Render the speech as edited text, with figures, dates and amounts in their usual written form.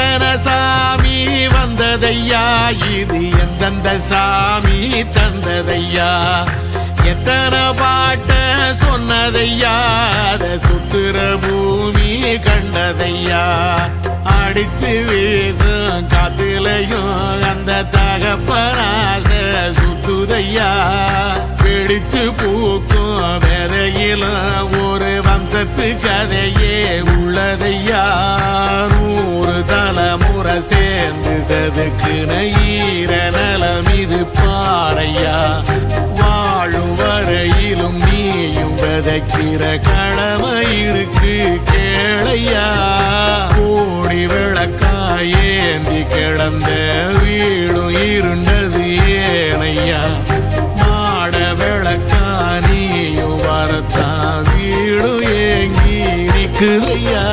எத்தனை சாமி வந்ததையா, இது எந்தெந்த சாமி தந்ததையா, எத்தனை பாட்ட சொன்னதையா, அத சுத்துற பூமி கண்டதையா, அடிச்சு வீசும் காத்துலையும் அந்த தகப்பனாச சுத்துதையா, பிடிச்சு பூக்கும் விதையிலும் ஒரு வம்சத்து கதையே உள்ளதையா, 100 தலைமுறை சேர்ந்து செதுக்குன ஈர நலம் இது பாறையா, வாழும் வரையிலும் நீயும் விதைக்கிற கடமை இருக்கு கேளையா, கோடி விளக்காயேந்தி கிடந்த வீடும் இருண்டது ஏனையா, மாட விளக்கா நீயும் வரத்தான் வீடும் ஏங்கி நிக்குதையா.